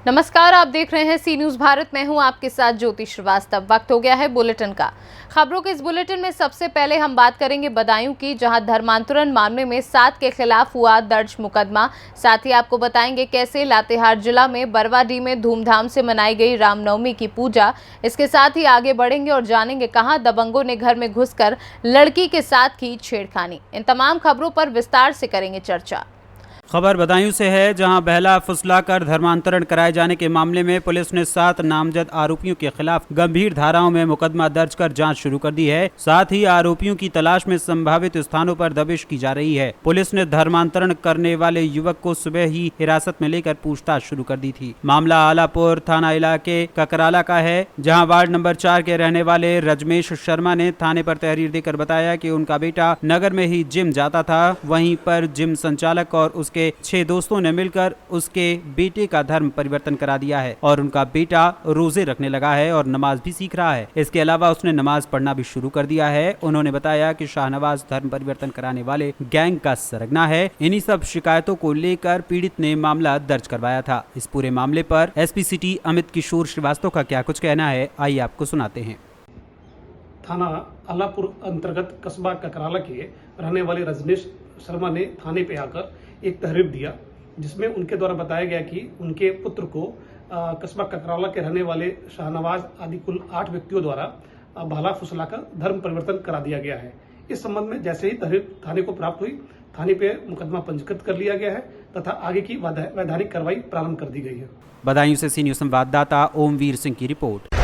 नमस्कार, आप देख रहे हैं सी न्यूज भारत। मैं हूं आपके साथ ज्योति श्रीवास्तव। वक्त हो गया है बुलेटिन का। खबरों के इस बुलेटिन में सबसे पहले हम बात करेंगे बदायूं की, जहां धर्मांतरण मामले में 7 के खिलाफ हुआ दर्ज मुकदमा। साथ ही आपको बताएंगे कैसे लातेहार जिला में बरवाडीह में धूमधाम से मनाई गई रामनवमी की पूजा। इसके साथ ही आगे बढ़ेंगे और जानेंगे कहां दबंगों ने घर में घुसकर लड़की के साथ की छेड़खानी। इन तमाम खबरों पर विस्तार से करेंगे चर्चा। खबर बदायूं से है, जहां बहला फुसलाकर धर्मांतरण कराए जाने के मामले में पुलिस ने 7 नामजद आरोपियों के खिलाफ गंभीर धाराओं में मुकदमा दर्ज कर जांच शुरू कर दी है। साथ ही आरोपियों की तलाश में संभावित स्थानों पर दबिश की जा रही है। पुलिस ने धर्मांतरण करने वाले युवक को सुबह ही हिरासत में लेकर पूछताछ शुरू कर दी थी। मामला आलापुर थाना इलाके ककराला का है, जहाँ वार्ड नंबर 4 के रहने वाले रजमेश शर्मा ने थाने पर तहरीर देकर बताया कि उनका बेटा नगर में ही जिम जाता था। वहीं पर जिम संचालक और उसके 6 दोस्तों ने मिलकर उसके बेटे का धर्म परिवर्तन करा दिया है और उनका बेटा रोजे रखने लगा है और नमाज भी सीख रहा है। इसके अलावा उसने नमाज पढ़ना भी शुरू कर दिया है। उन्होंने बताया कि शाहनवाज धर्म परिवर्तन कराने वाले गैंग का सरगना है। इन्हीं सब शिकायतों को लेकर पीड़ित ने मामला दर्ज करवाया था। इस पूरे मामले पर एसपी सिटी अमित किशोर श्रीवास्तव का क्या कुछ कहना है, आइए आपको सुनाते हैं। थाना आलापुर अंतर्गत कस्बा ककराला के रहने वाले रजनीश शर्मा ने थाने पे आकर एक तहरीर दिया, जिसमें उनके द्वारा बताया गया कि उनके पुत्र को कस्बा ककराला के रहने वाले शाहनवाज आदि कुल 8 व्यक्तियों द्वारा भाला फुसलाकर धर्म परिवर्तन करा दिया गया है। इस संबंध में जैसे ही तहरीर थाने को प्राप्त हुई, थाने पे मुकदमा पंजीकृत कर लिया गया है तथा आगे की वैधानिक कार्रवाई प्रारंभ कर दी गई है। बदायूं से सी न्यूज संवाददाता ओमवीर सिंह की रिपोर्ट।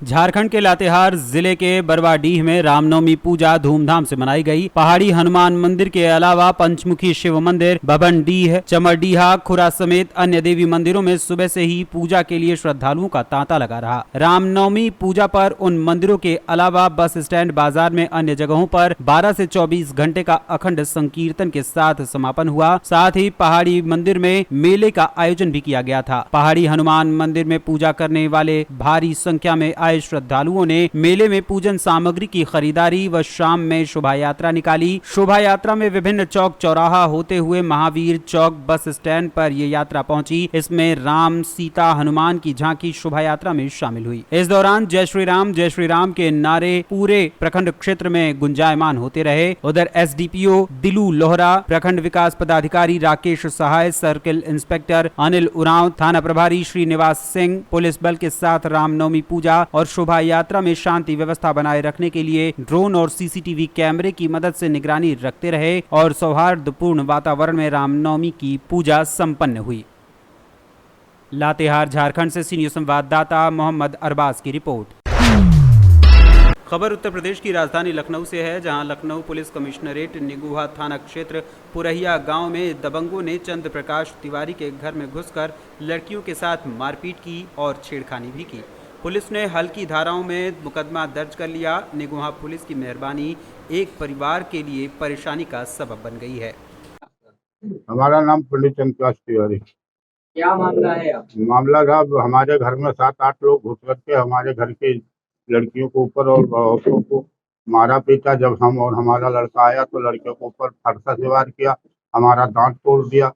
झारखंड के लातेहार जिले के बरवाडीह में रामनवमी पूजा धूमधाम से मनाई गई। पहाड़ी हनुमान मंदिर के अलावा पंचमुखी शिव मंदिर, भवनडीह, चमरडीहा, खुरा समेत अन्य देवी मंदिरों में सुबह से ही पूजा के लिए श्रद्धालुओं का तांता लगा रहा। रामनवमी पूजा पर उन मंदिरों के अलावा बस स्टैंड, बाजार में अन्य जगहों पर 12 से 24 घंटे का अखंड संकीर्तन के साथ समापन हुआ। साथ ही पहाड़ी मंदिर में मेले का आयोजन भी किया गया था। पहाड़ी हनुमान मंदिर में पूजा करने वाले भारी संख्या में आए श्रद्धालुओं ने मेले में पूजन सामग्री की खरीदारी व शाम में शोभा यात्रा निकाली। शोभा यात्रा में विभिन्न चौक चौराहा होते हुए महावीर चौक बस स्टैंड पर ये यात्रा पहुंची। इसमें राम, सीता, हनुमान की झांकी शोभा यात्रा में शामिल हुई। इस दौरान जय श्री राम के नारे पूरे प्रखंड क्षेत्र में गुंजायमान होते रहे। उधर एसडीपीओ दिलू लोहरा, प्रखंड विकास पदाधिकारी राकेश सहाय, सर्किल इंस्पेक्टर अनिल उरांव, थाना प्रभारी श्रीनिवास सिंह पुलिस बल के साथ रामनवमी पूजा और शोभा यात्रा में शांति व्यवस्था बनाए रखने के लिए ड्रोन और सीसीटीवी कैमरे की मदद से निगरानी रखते रहे और सौहार्दपूर्ण वातावरण में रामनवमी की पूजा संपन्न हुई। लातेहार झारखंड से सी न्यूज संवाददाता मोहम्मद अरबाज की रिपोर्ट। खबर उत्तर प्रदेश की राजधानी लखनऊ से है, जहां लखनऊ पुलिस कमिश्नरेट निगुहा थाना क्षेत्र पुरहिया गांव में दबंगों ने चंद्र प्रकाश तिवारी के घर में घुसकर लड़कियों के साथ मारपीट की और छेड़खानी भी की। पुलिस ने हल्की धाराओं में मुकदमा दर्ज कर लिया। निगुहा पुलिस की मेहरबानी एक परिवार के लिए परेशानी का सबब बन गई है। हमारा नाम पंडित चंद्र प्रकाश तिवारी। क्या मामला है? मामला था, हमारे घर में 7-8 लोग घुस करके हमारे घर की लड़कियों को ऊपर और औरतों को मारा पीटा। जब हम और हमारा लड़का आया तो लड़कियों को ऊपर फरसा से वार किया, हमारा दांत तोड़ दिया।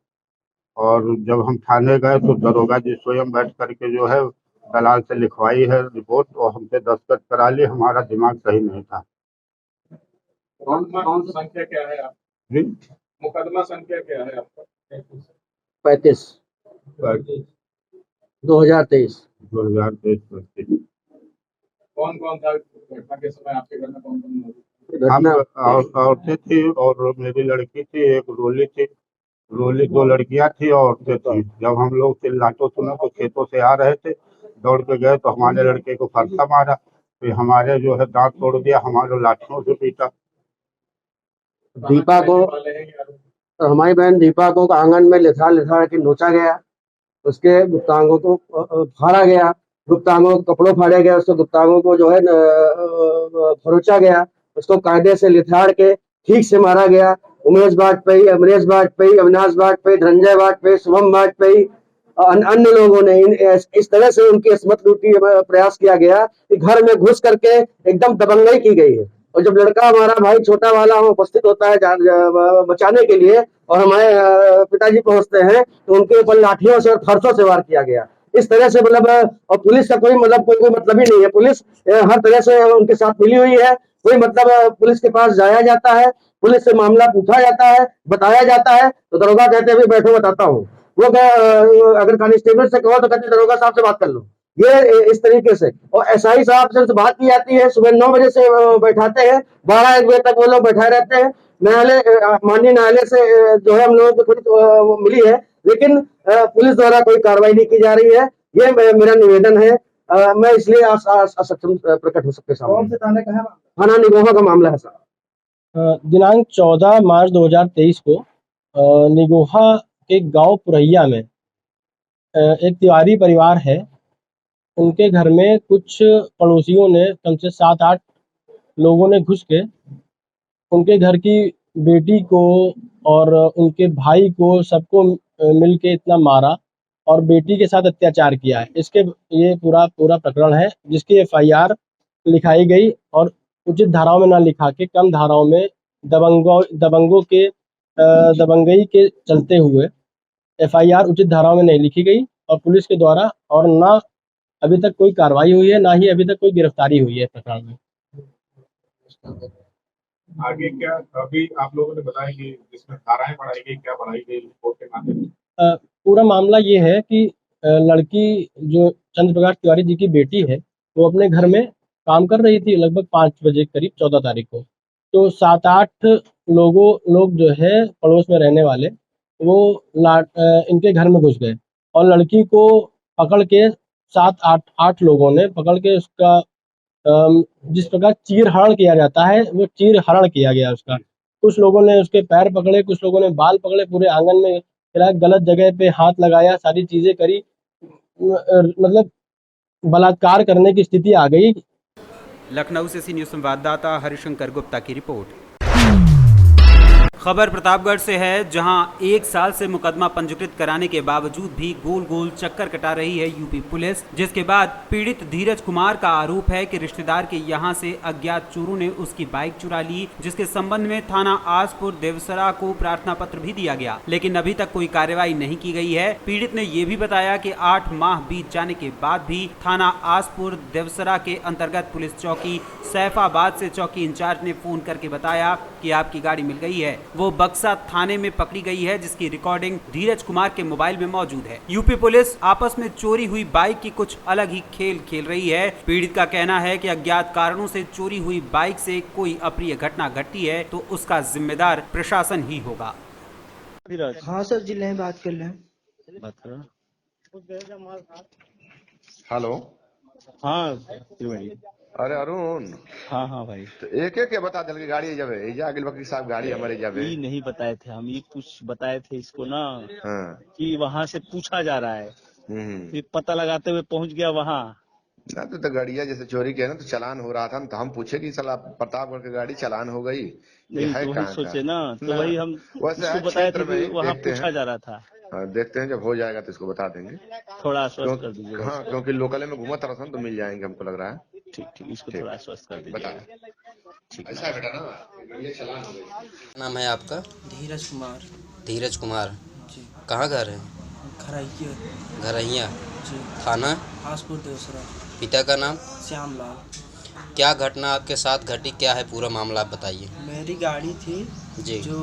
और जब हम थाने गए तो दरोगा जी स्वयं बैठ करके जो है दलाल से लिखवाई है रिपोर्ट और हमसे दस्तखत करा ली। हमारा दिमाग सही नहीं था। कौन सी संख्या क्या है आप? जी, मुकदमा संख्या क्या है आपका? 35 2023। कौन था घटना के समय आपके घर में? कौन हम औरतें थी और मेरी लड़की थी, एक रोली थी, 2 लड़कियां थी और औरतें थी। जब हम लोग चिल्लाते सुने तो खेतों से आ रहे थे, दौड़ के गए तो हमारे लड़के को फरसा मारा, फिर हमारे जो है दांत तोड़ दिया, हमारे लाठियों से पीटा। दीपा को, हमारी बहन दीपा को आंगन में लिथा के नोचा गया, उसके गुप्तांगों को फाड़ा गया, गुप्तांगों कपड़ों फाड़े गए, उसको गुप्तांगों को जो है फरोचा गया, उसको कायदे से लिथाड़ के ठीक से मारा गया। उमेश वाजपेयी, अमरेश वाजपेयी, अविनाश वाजपेयी, धनंजय वाजपेयी, शुभम वाजपेयी, अन्य लोगों ने इस तरह से उनकी अस्मत लूटी प्रयास किया गया कि घर में घुस करके एकदम दबंगई की गई है। और जब लड़का हमारा भाई छोटा वाला वहाँ उपस्थित होता है बचाने के लिए और हमारे पिताजी पहुंचते हैं तो उनके ऊपर लाठियों से और फरसों से वार किया गया। इस तरह से मतलब और पुलिस का कोई मतलब ही नहीं है। पुलिस हर तरह से उनके साथ मिली हुई है। कोई मतलब पुलिस के पास जाया जाता है, पुलिस से मामला पूछा जाता है, बताया जाता है तो दरोगा कहते हैं बैठो बताता हूँ। वो अगर कांस्टेबल से कहो तो कहते दरोगा साहब से बात कर लो। ये इस तरीके से। और एसआई साहब से बात की जाती है, सुबह 9 बजे से बैठाते हैं, 12-1 बजे तक वो लोग बैठाए रहते हैं। माननीय न्यायालय से जो है हम लोगों को थोड़ी मिली है, लेकिन पुलिस द्वारा कोई कार्रवाई नहीं की जा रही है। ये मेरा निवेदन है। मैं इसलिए असक्षम प्रकट हो सकते सामने। थाना निगोहा का मामला है सर। दिनांक 14 मार्च 2023 को निगोहा के गांव पुरैया में एक तिवारी परिवार है, उनके घर में कुछ पड़ोसियों ने कम से 7-8 लोगों ने घुस के उनके घर की बेटी को और उनके भाई को सबको मिल के इतना मारा और बेटी के साथ अत्याचार किया है। इसके ये पूरा प्रकरण है जिसकी एफआईआर लिखाई गई और उचित धाराओं में ना लिखा के कम धाराओं में दबंगई के चलते हुए एफआईआर उचित धाराओं में नहीं लिखी गई और पुलिस के द्वारा और ना अभी तक कोई कार्रवाई हुई है, ना ही अभी तक कोई गिरफ्तारी हुई है प्रकरण में। आगे क्या अभी आप लोगों ने बताया कि इसमें धाराएं बढ़ाई गई, क्या बढ़ाई गई कोर्ट के माध्यम से? पूरा मामला ये है कि लड़की जो चंद्र प्रकाश तिवारी जी की बेटी है वो अपने घर में काम कर रही थी लगभग 5 बजे करीब 14 तारीख को। तो 7-8 लोग जो है पड़ोस में रहने वाले वो इनके घर में घुस गए और लड़की को पकड़ के 7-8 लोगों ने पकड़ के उसका जिस प्रकार चीरहरण किया जाता है वो चीरहरण किया गया उसका। कुछ लोगों ने उसके पैर पकड़े, कुछ लोगों ने बाल पकड़े, पूरे आंगन में फिरा, गलत जगह पे हाथ लगाया, सारी चीजें करी, मतलब बलात्कार करने की स्थिति आ गई। लखनऊ से सी न्यूज़ संवाददाता हरिशंकर गुप्ता की रिपोर्ट। खबर प्रतापगढ़ से है, जहां 1 साल से मुकदमा पंजीकृत कराने के बावजूद भी गोल गोल चक्कर कटा रही है यूपी पुलिस, जिसके बाद पीड़ित धीरज कुमार का आरोप है कि रिश्तेदार के यहां से अज्ञात चोरों ने उसकी बाइक चुरा ली, जिसके संबंध में थाना आसपुर देवसरा को प्रार्थना पत्र भी दिया गया, लेकिन अभी तक कोई कार्रवाई नहीं की गई है। पीड़ित ने यह भी बताया कि 8 माह बीत जाने के बाद भी थाना आसपुर देवसरा के अंतर्गत पुलिस चौकी सैफाबाद से चौकी इंचार्ज ने फोन करके बताया कि आपकी गाड़ी मिल गई है, वो बक्सा थाने में पकड़ी गई है, जिसकी रिकॉर्डिंग धीरज कुमार के मोबाइल में मौजूद है। यूपी पुलिस आपस में चोरी हुई बाइक की कुछ अलग ही खेल खेल रही है। पीड़ित का कहना है कि अज्ञात कारणों से चोरी हुई बाइक से कोई अप्रिय घटना घटती है तो उसका जिम्मेदार प्रशासन ही होगा। हाँ सर, जिले में बात कर रहे हैं। हेलो, हाँ अरे अरुण। हाँ भाई, तो एक बता दल की गाड़ी जब आगे वकील साहब गाड़ी हमारे जब ये नहीं बताए थे हम, ये कुछ बताए थे इसको ना। हाँ। कि वहाँ से पूछा जा रहा है, फिर पता लगाते हुए पहुँच गया वहाँ ना। तो गाड़िया जैसे चोरी किया ना तो चलान हो रहा था, तो हम पूछे कि साला प्रतापगढ़ की गाड़ी चलान हो गई, ये है तो वही सोचे ना, तो ना। वही हम उसको बताए थे, वहाँ पूछा जा रहा था। हाँ, देखते हैं जब हो जाएगा तो इसको बता देंगे। थोड़ा आश्वस्त कर दीजिए। हाँ, क्योंकि लोकल में घूमा था तो मिल जाएंगे, हमको लग रहा है। ठीक, इसको थोड़ा आश्वस्त कर दीजिए। ऐसा बेटा ना, ये चलान हो गई। नाम है आपका? धीरज कुमार। धीरज कुमार जी। कहाँ घर है? घरैया। जी। थाना आसपुर देवसरा। पिता का नाम? श्यामलाल। क्या घटना आपके साथ घटी, क्या है पूरा मामला, आप बताइए। मेरी गाड़ी थी जी, जो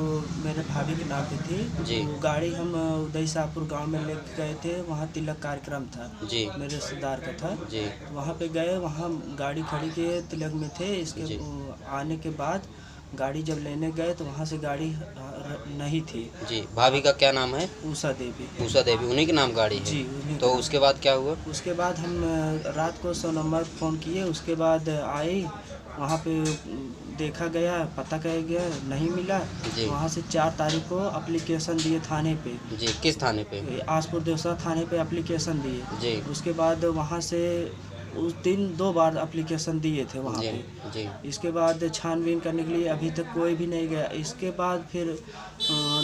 मेरे भाभी के नाम पे थी जी। वो गाड़ी हम उदय शाहपुर गाँव में लेके गए थे, वहाँ तिलक कार्यक्रम था जी, मेरे रिश्तेदार का था जी, वहाँ पे गए, वहाँ गाड़ी खड़ी के तिलक में थे। इसके जी। आने के बाद गाड़ी जब लेने गए तो वहाँ से गाड़ी नहीं थी। जी। भाभी का क्या नाम है? उषा देवी। उषा देवी, उन्हीं के नाम गाड़ी है? जी, उन्हीं तो का। उसके बाद क्या हुआ? उसके बाद हम रात को 100 नंबर फ़ोन किए, उसके बाद आए, वहाँ पे देखा गया, पता किया गया, नहीं मिला। वहाँ से 4 तारीख को एप्लीकेशन दिए थाने पे। जी, किस थाने पे? आसपुर देवसरा थाने पे एप्लीकेशन दिए। जी। उसके बाद वहाँ से उस दिन 2 बार एप्लीकेशन दिए थे वहाँ जी, पे। जी। इसके बाद छानबीन करने के लिए अभी तक कोई भी नहीं गया। इसके बाद फिर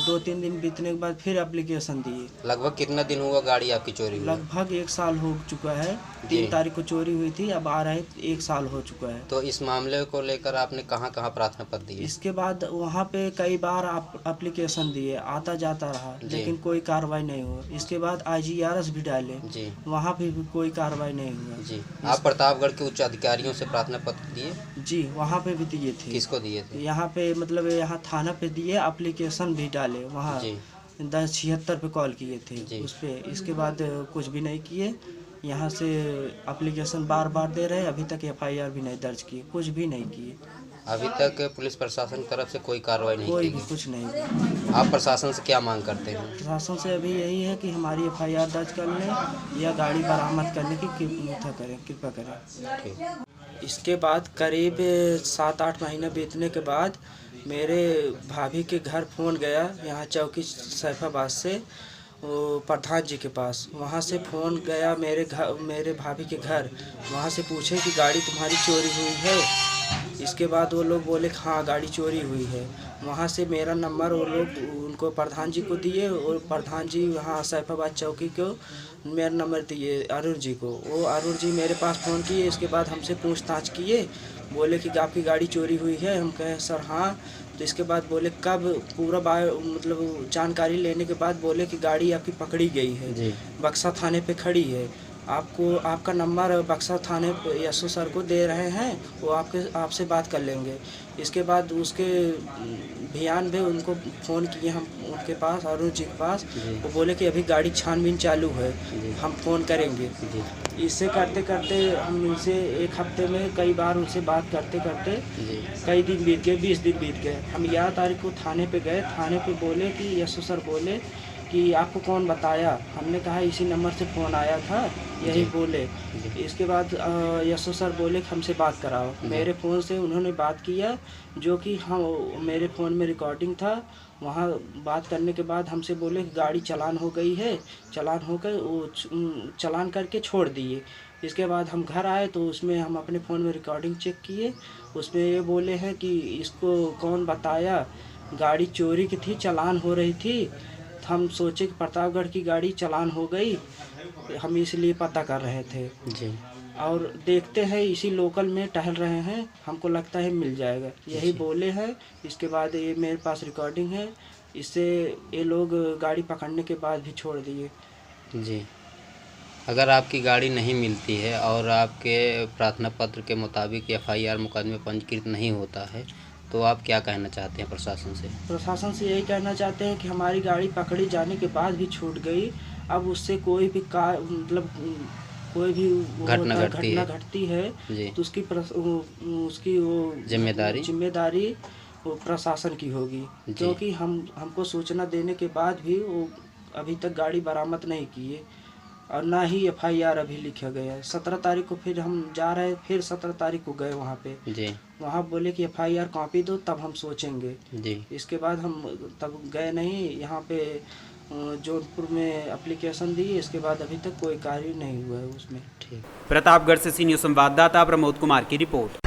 2-3 दिन बीतने के बाद फिर एप्लीकेशन दिए। लगभग कितना दिन हुआ गाड़ी आपकी चोरी हुई? लगभग 1 साल हो चुका है। जी। 3 तारीख को चोरी हुई थी, अब आ रहे 1 साल हो चुका है। तो इस मामले को लेकर आपने कहाँ कहाँ प्रार्थना पत्र दी? इसके बाद वहाँ पे कई बार एप्लीकेशन दिए, आता जाता रहा, जी। लेकिन कोई कार्रवाई नहीं हुआ। इसके बाद IGRS भी डाले, जी वहाँ पे भी कोई कार्रवाई नहीं हुआ। जी। आप प्रतापगढ़ के उच्च अधिकारियों से प्रार्थना पत्र दिए? जी, वहाँ पे भी दिए थे। किसको दिए थे? यहाँ पे मतलब यहाँ थाना पे दिए, एप्लीकेशन भी डाले वहाँ। जी 1076 पे कॉल किए थे जी। उस पे। इसके बाद कुछ भी नहीं किए। यहाँ से एप्लीकेशन बार बार दे रहे, अभी तक FIR भी नहीं दर्ज किए, कुछ भी नहीं किए। अभी तक पुलिस प्रशासन की तरफ से कोई कार्रवाई नहीं कोई की भी गई। कुछ नहीं किया। आप प्रशासन से क्या मांग करते हैं? प्रशासन से अभी यही है कि हमारी FIR दर्ज कर लें या गाड़ी बरामद करने की कृपा करें। ठीक। इसके बाद करीब 7-8 महीने बीतने के बाद मेरे भाभी के घर फ़ोन गया, यहाँ चौकी सैफाबाद से, वो प्रधान जी के पास। वहाँ से फ़ोन गया मेरे भाभी के घर, वहाँ से पूछे कि गाड़ी तुम्हारी चोरी हुई है। इसके बाद वो लोग बोले हाँ गाड़ी चोरी हुई है। वहाँ से मेरा नंबर वो लोग उनको प्रधान जी को दिए, और प्रधान जी वहाँ सैफाबाद चौकी को मेरा नंबर दिए अरुण जी को। वो अरुण जी मेरे पास फ़ोन किए। इसके बाद हमसे पूछताछ किए, बोले कि आपकी गाड़ी चोरी हुई है। हम कहे सर हाँ। तो इसके बाद बोले कब, पूरा मतलब जानकारी लेने के बाद बोले कि गाड़ी आपकी पकड़ी गई है, जी। बक्सा थाने पे खड़ी है। आपका नंबर बक्सा थाने पे SO सर को दे रहे हैं, वो आपसे बात कर लेंगे। इसके बाद उसके भियान में उनको फ़ोन किए हम उनके पास, अरुण जी के पास। वो बोले कि अभी गाड़ी छानबीन चालू है, हम फ़ोन करेंगे। इससे करते करते हम उनसे 1 हफ्ते में कई बार उनसे बात करते करते कई दिन बीत गए, 20 दिन बीत गए। हम 11 तारीख को थाने पे गए। थाने पे बोले कि SO सर बोले कि आपको कौन बताया? हमने कहा इसी नंबर से फ़ोन आया था, यही बोले। इसके बाद SO सर बोले कि हमसे बात कराओ। मेरे फ़ोन से उन्होंने बात किया, जो कि मेरे फ़ोन में रिकॉर्डिंग था। वहाँ बात करने के बाद हमसे बोले कि गाड़ी चालान हो गई है। चालान हो गए, वो चालान करके छोड़ दिए। इसके बाद हम घर आए तो उसमें हम अपने फ़ोन में रिकॉर्डिंग चेक किए। उसमें ये बोले हैं कि इसको कौन बताया, गाड़ी चोरी की थी, चालान हो रही थी। हम सोचे कि प्रतापगढ़ की गाड़ी चालान हो गई, हम इसलिए पता कर रहे थे। जी। और देखते हैं इसी लोकल में टहल रहे हैं, हमको लगता है मिल जाएगा, यही बोले हैं। इसके बाद ये मेरे पास रिकॉर्डिंग है, इससे ये लोग गाड़ी पकड़ने के बाद भी छोड़ दिए। जी। अगर आपकी गाड़ी नहीं मिलती है और आपके प्रार्थना पत्र के मुताबिक FIR मुकदमे पंजीकृत नहीं होता है, तो आप क्या कहना चाहते हैं प्रशासन से? प्रशासन से यही कहना चाहते हैं कि हमारी गाड़ी पकड़ी जाने के बाद भी छूट गई, अब उससे कोई भी मतलब कोई भी घटना घटती है जी। तो उसकी वो जिम्मेदारी वो प्रशासन की होगी। क्योंकि हमको सूचना देने के बाद भी वो अभी तक गाड़ी बरामद नहीं किए, और ना ही FIR अभी लिखा गया है। 17 तारीख को फिर हम जा रहे हैं, फिर 17 तारीख को गए वहाँ पे जी। वहाँ बोले कि FIR कॉपी दो, तब हम सोचेंगे जी। इसके बाद हम तब गए नहीं। यहाँ पे जौनपुर में एप्लीकेशन दी, इसके बाद अभी तक कोई कार्य नहीं हुआ है उसमें। ठीक। प्रतापगढ़ से सीनियर संवाददाता प्रमोद कुमार की रिपोर्ट।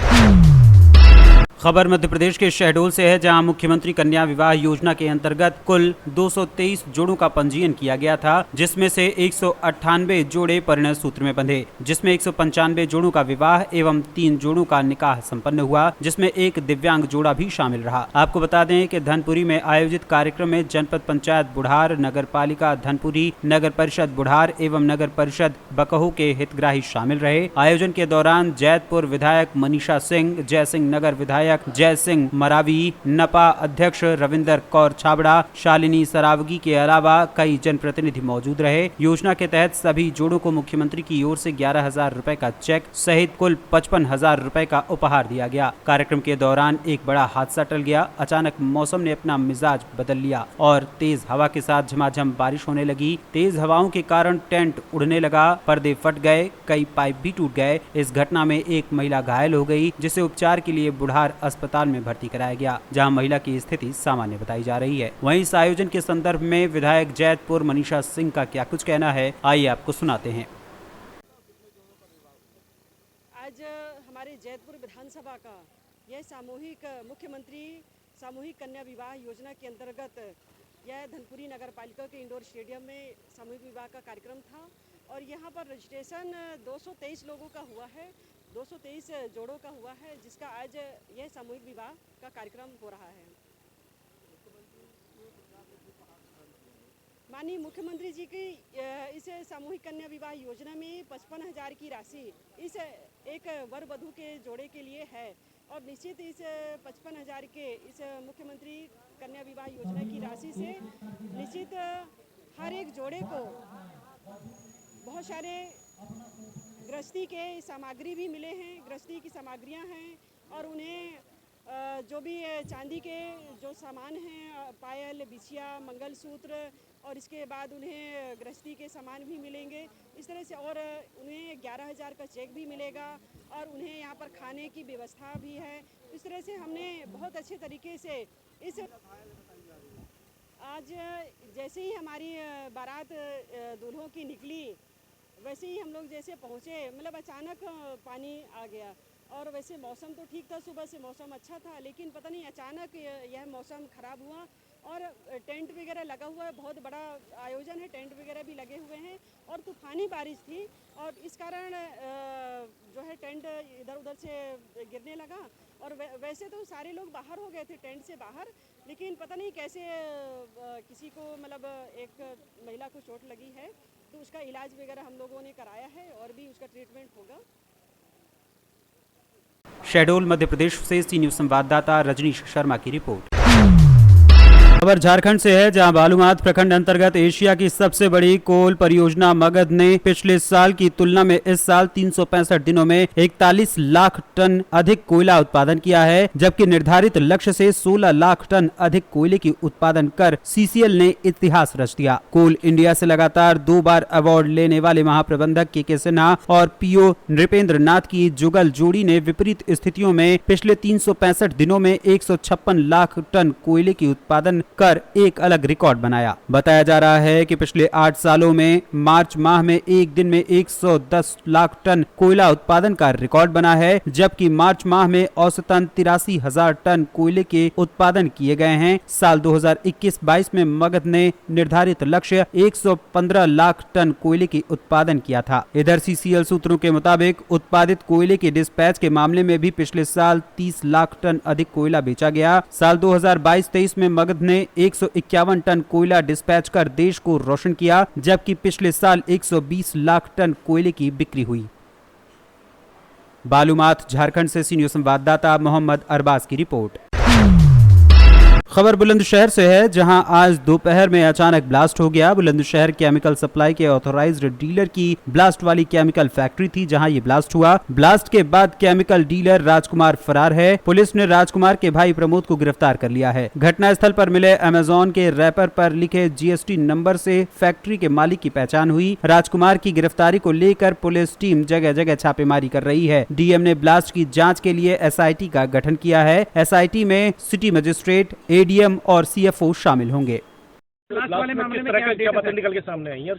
खबर मध्य प्रदेश के शहडोल से है, जहां मुख्यमंत्री कन्या विवाह योजना के अंतर्गत कुल 223 जोड़ों का पंजीयन किया गया था, जिसमें से 198 जोड़े परिणय सूत्र में बंधे, जिसमें 195 जोड़ों का विवाह एवं 3 जोड़ों का निकाह संपन्न हुआ, जिसमें एक दिव्यांग जोड़ा भी शामिल रहा। आपको बता दें कि धनपुरी में आयोजित कार्यक्रम में जनपद पंचायत बुढ़ार, नगर पालिका धनपुरी, नगर परिषद बुढ़ार एवं नगर परिषद बकहो के हितग्राही शामिल रहे। आयोजन के दौरान जैतपुर विधायक मनीषा सिंह, जयसिंह नगर विधायक जय सिंह मरावी, नपा अध्यक्ष रविंदर कौर छाबड़ा, शालिनी सरावगी के अलावा कई जनप्रतिनिधि मौजूद रहे। योजना के तहत सभी जोड़ों को मुख्यमंत्री की ओर से 11,000 रुपए का चेक सहित कुल 55,000 रुपए का उपहार दिया गया। कार्यक्रम के दौरान एक बड़ा हादसा टल गया। अचानक मौसम ने अपना मिजाज बदल लिया और तेज हवा के साथ झमाझम बारिश होने लगी। तेज हवाओं के कारण टेंट उड़ने लगा, पर्दे फट गए, कई पाइप भी टूट गए। इस घटना में एक महिला घायल हो गई, जिसे उपचार के लिए बुढ़ार अस्पताल में भर्ती कराया गया, जहां महिला की स्थिति सामान्य बताई जा रही है। वहीं इस आयोजन के संदर्भ में विधायक जैतपुर मनीषा सिंह का क्या कुछ कहना है, आइए आपको सुनाते हैं। आज हमारे जैतपुर विधानसभा का यह मुख्यमंत्री सामूहिक कन्या विवाह योजना के अंतर्गत यह धनपुरी नगर पालिका के इंडोर स्टेडियम में सामूहिक विवाह का कार्यक्रम था और यहाँ पर रजिस्ट्रेशन 223 लोगों का हुआ है, 223 जोड़ों का हुआ है, जिसका आज यह सामूहिक विवाह का कार्यक्रम हो रहा है। माननीय मुख्यमंत्री जी की इस सामूहिक कन्या विवाह योजना में 55,000 की राशि इस एक वर वधू के जोड़े के लिए है और निश्चित इस 55,000 के इस मुख्यमंत्री कन्या विवाह योजना की राशि से निश्चित हर एक जोड़े को बहुत सारे गृहस्थी के सामग्री भी मिले हैं, गृहस्थी की सामग्रियां हैं और उन्हें जो भी चांदी के जो सामान हैं, पायल, बिछिया, मंगलसूत्र और इसके बाद उन्हें गृहस्थी के सामान भी मिलेंगे इस तरह से और उन्हें 11,000 का चेक भी मिलेगा और उन्हें यहाँ पर खाने की व्यवस्था भी है। इस तरह से हमने बहुत अच्छे तरीके से इस आज जैसे ही हमारी बारात दूल्हों की निकली वैसे ही हम लोग जैसे पहुँचे, मतलब अचानक पानी आ गया और वैसे मौसम तो ठीक था, सुबह से मौसम अच्छा था, लेकिन पता नहीं अचानक यह मौसम ख़राब हुआ और टेंट वगैरह लगा हुआ है, बहुत बड़ा आयोजन है, टेंट वगैरह भी लगे हुए हैं और तूफ़ानी बारिश थी और इस कारण जो है टेंट इधर उधर से गिरने लगा और वैसे तो सारे लोग बाहर हो गए थे टेंट से बाहर, लेकिन पता नहीं कैसे किसी को मतलब एक महिला को चोट लगी है तो उसका इलाज वगैरह हम लोगों ने कराया है और भी उसका ट्रीटमेंट होगा। शहडोल मध्य प्रदेश से सी न्यूज संवाददाता रजनीश शर्मा की रिपोर्ट। खबर झारखंड से है, जहां बालूमाथ प्रखंड अंतर्गत एशिया की सबसे बड़ी कोल परियोजना मगध ने पिछले साल की तुलना में इस साल 365 दिनों में 41 लाख टन अधिक कोयला उत्पादन किया है, जबकि निर्धारित लक्ष्य से 16 लाख टन अधिक कोयले की उत्पादन कर सीसीएल ने इतिहास रच दिया। कोल इंडिया से लगातार 2 बार अवार्ड लेने वाले महाप्रबंधक के सिन्हा और पीओ नृपेंद्र नाथ की जुगल जोड़ी ने विपरीत स्थितियों में पिछले 365 दिनों में 156 लाख टन कोयले की उत्पादन कर एक अलग रिकॉर्ड बनाया। बताया जा रहा है कि पिछले 8 सालों में मार्च माह में एक दिन में 110 लाख टन कोयला उत्पादन का रिकॉर्ड बना है, जबकि मार्च माह में औसतन 83,000 टन कोयले के उत्पादन किए गए हैं। साल 2021-22 में मगध ने निर्धारित लक्ष्य 115 लाख टन कोयले की उत्पादन किया था। इधर सीसीएल सूत्रों के मुताबिक उत्पादित कोयले के डिस्पैच के मामले में भी पिछले साल 30 लाख टन अधिक कोयला बेचा गया। साल 2022-23 में मगध ने 151 टन कोयला डिस्पैच कर देश को रोशन किया, जबकि पिछले साल 120 लाख टन कोयले की बिक्री हुई। बालूमाथ झारखंड से सी न्यूज संवाददाता मोहम्मद अरबाज की रिपोर्ट। खबर बुलंदशहर से है, जहां आज दोपहर में अचानक ब्लास्ट हो गया। बुलंदशहर केमिकल सप्लाई के ऑथराइज्ड डीलर की ब्लास्ट वाली केमिकल फैक्ट्री थी, जहां ये ब्लास्ट हुआ। ब्लास्ट के बाद केमिकल डीलर राजकुमार फरार है। पुलिस ने राजकुमार के भाई प्रमोद को गिरफ्तार कर लिया है। घटनास्थल पर मिले अमेजॉन के रैपर पर लिखे जीएसटी नंबर से फैक्ट्री के मालिक की पहचान हुई। राजकुमार की गिरफ्तारी को लेकर पुलिस टीम जगह जगह छापेमारी कर रही है। डीएम ने ब्लास्ट की जाँच के लिए एसआईटी का गठन किया है। एसआईटी में सिटी मजिस्ट्रेट, एडीएम और सीएफओ शामिल होंगे। निकल के सामने आई है।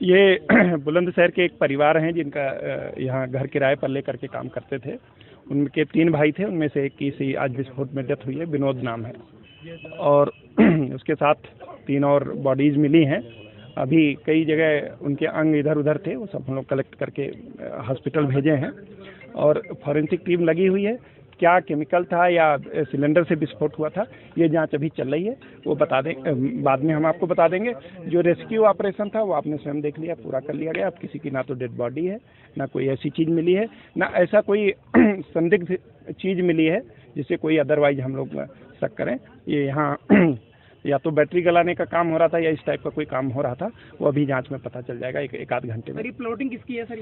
ये बुलंदशहर के एक परिवार हैं जिनका यहाँ घर किराए पर लेकर के काम करते थे। उनके 3 भाई थे, उनमें से एक की आज विस्फोट में डेथ हुई है, विनोद नाम है, और उसके साथ 3 और बॉडीज मिली हैं। अभी कई जगह उनके अंग इधर उधर थे, वो सब हम लोग कलेक्ट करके हॉस्पिटल भेजे हैं और फॉरेंसिक टीम लगी हुई है। क्या केमिकल था या सिलेंडर से विस्फोट हुआ था, ये जांच अभी चल रही है, वो बता दें, बाद में हम आपको बता देंगे। जो रेस्क्यू ऑपरेशन था वो आपने स्वयं देख लिया, पूरा कर लिया गया। अब किसी की ना तो डेड बॉडी है, ना कोई ऐसी चीज़ मिली है, ना ऐसा कोई संदिग्ध चीज़ मिली है जिससे कोई अदरवाइज हम लोग शक करें। ये यहाँ या तो बैटरी गलाने का काम हो रहा था या इस टाइप का कोई काम हो रहा था, वो अभी जांच में पता चल जाएगा एक आध घंटे में। प्लॉटिंग किसकी है सर?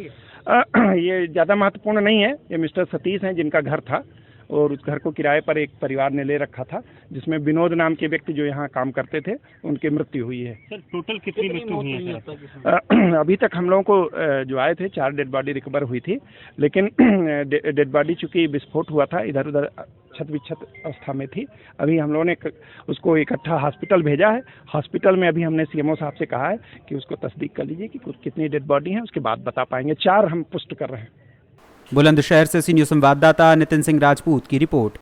ये ज़्यादा महत्वपूर्ण नहीं है। ये मिस्टर सतीश हैं जिनका घर था और उस घर को किराए पर एक परिवार ने ले रखा था, जिसमें विनोद नाम के व्यक्ति जो यहाँ काम करते थे, उनकी मृत्यु हुई है। सर टोटल कितनी मृत्यु हुई है? अभी तक हम लोगों को जो आए थे 4 डेड बॉडी रिकवर हुई थी, लेकिन डेड बॉडी चूंकि विस्फोट हुआ था इधर उधर छत विच्छत अवस्था में थी। अभी हम लोगों ने उसको इकट्ठा हॉस्पिटल भेजा है। हॉस्पिटल में अभी हमने सीएमओ साहब से कहा है कि उसको तस्दीक कर लीजिए कि कितनी डेड बॉडी है, उसके बाद बता पाएंगे। 4 हम पुष्ट कर रहे हैं। बुलंदशहर से सी न्यूज संवाददाता नितिन सिंह राजपूत की रिपोर्ट।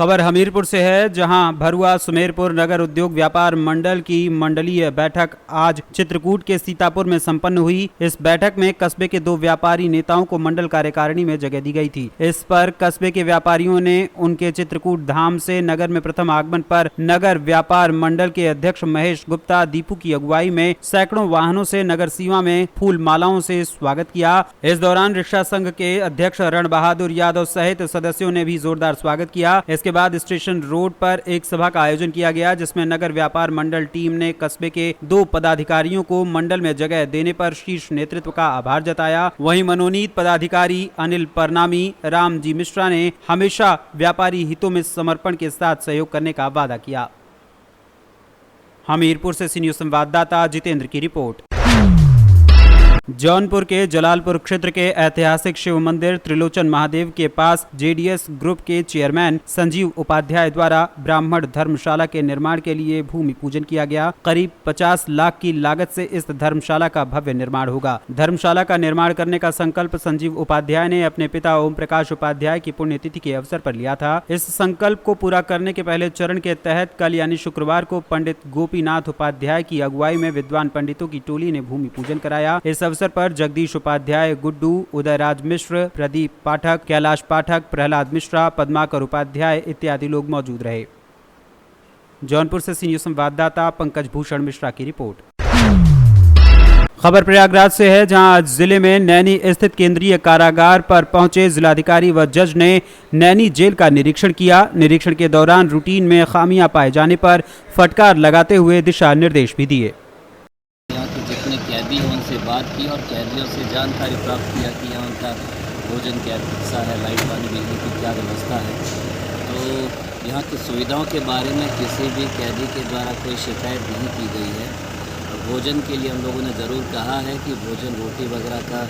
खबर हमीरपुर से है, जहां भरुआ सुमेरपुर नगर उद्योग व्यापार मंडल की मंडलीय बैठक आज चित्रकूट के सीतापुर में संपन्न हुई। इस बैठक में कस्बे के 2 व्यापारी नेताओं को मंडल कार्यकारिणी में जगह दी गई थी। इस पर कस्बे के व्यापारियों ने उनके चित्रकूट धाम से नगर में प्रथम आगमन पर नगर व्यापार मंडल के अध्यक्ष महेश गुप्ता दीपू की अगुवाई में सैकड़ों वाहनों से नगर सीमा में फूल मालाओं से स्वागत किया। इस दौरान रिक्शा संघ के अध्यक्ष रण बहादुर यादव सहित सदस्यों ने भी जोरदार स्वागत किया। इसके बाद स्टेशन रोड पर एक सभा का आयोजन किया गया, जिसमें नगर व्यापार मंडल टीम ने कस्बे के 2 पदाधिकारियों को मंडल में जगह देने पर शीर्ष नेतृत्व का आभार जताया। वहीं मनोनीत पदाधिकारी अनिल परनामी रामजी मिश्रा ने हमेशा व्यापारी हितों में समर्पण के साथ सहयोग करने का वादा किया। हमीरपुर से सी न्यूज़ संवाददाता जितेंद्र की रिपोर्ट। जौनपुर के जलालपुर क्षेत्र के ऐतिहासिक शिव मंदिर त्रिलोचन महादेव के पास जेडीएस ग्रुप के चेयरमैन संजीव उपाध्याय द्वारा ब्राह्मण धर्मशाला के निर्माण के लिए भूमि पूजन किया गया। करीब 50 लाख की लागत से इस धर्मशाला का भव्य निर्माण होगा। धर्मशाला का निर्माण करने का संकल्प संजीव उपाध्याय ने अपने पिता ओम प्रकाश उपाध्याय की पुण्यतिथि के अवसर पर लिया था। इस संकल्प को पूरा करने के पहले चरण के तहत कल यानी शुक्रवार को पंडित गोपीनाथ उपाध्याय की अगुवाई में विद्वान पंडितों की टोली ने भूमि पूजन कराया। इस अवसर पर जगदीश उपाध्याय, गुड्डू, उदयराज मिश्र, प्रदीप पाठक, कैलाश पाठक, प्रहलाद मिश्रा, पद्माकर उपाध्याय इत्यादि लोग मौजूद रहे। जौनपुर से सी न्यूज़ संवाददाता पंकज भूषण मिश्रा की रिपोर्ट। खबर प्रयागराज से है, जहां आज जिले में नैनी स्थित केंद्रीय कारागार पर पहुंचे जिलाधिकारी व जज ने नैनी जेल का निरीक्षण किया। निरीक्षण के दौरान रूटीन में खामियां पाए जाने पर फटकार लगाते हुए दिशा निर्देश भी दिए। जितने कैदी हैं उनसे बात की और कैदियों से जानकारी प्राप्त किया कि यहाँ उनका भोजन कैसा है, लाइट पानी बिजली की क्या व्यवस्था है। तो यहाँ की सुविधाओं के बारे में किसी भी कैदी के द्वारा कोई शिकायत नहीं की गई है। भोजन के लिए हम लोगों ने ज़रूर कहा है कि भोजन रोटी वगैरह का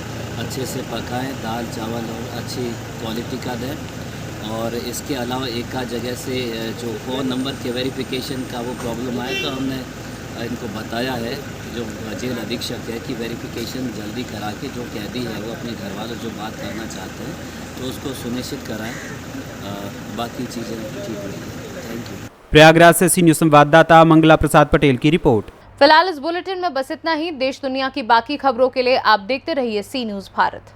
अच्छे से पकाएं, दाल चावल और अच्छी क्वालिटी का दें। और इसके अलावा एक आध जगह से जो फ़ोन नंबर के वेरिफिकेशन का वो प्रॉब्लम आया, तो हमने इनको बताया है जो जेल अधीक्षक है कि वेरिफिकेशन जल्दी करा के जो कैदी है वो अपने घर वालों जो बात करना चाहते हैं तो उसको सुनिश्चित कराएं। बाकी चीज़ें ठीक रहेंगी। Thank you. प्रयागराज से सी न्यूज़ संवाददाता मंगला प्रसाद पटेल की रिपोर्ट। फिलहाल इस बुलेटिन में बस इतना ही। देश दुनिया की बाकी खबरों के लिए आप देखते रहिए सी न्यूज़ भारत।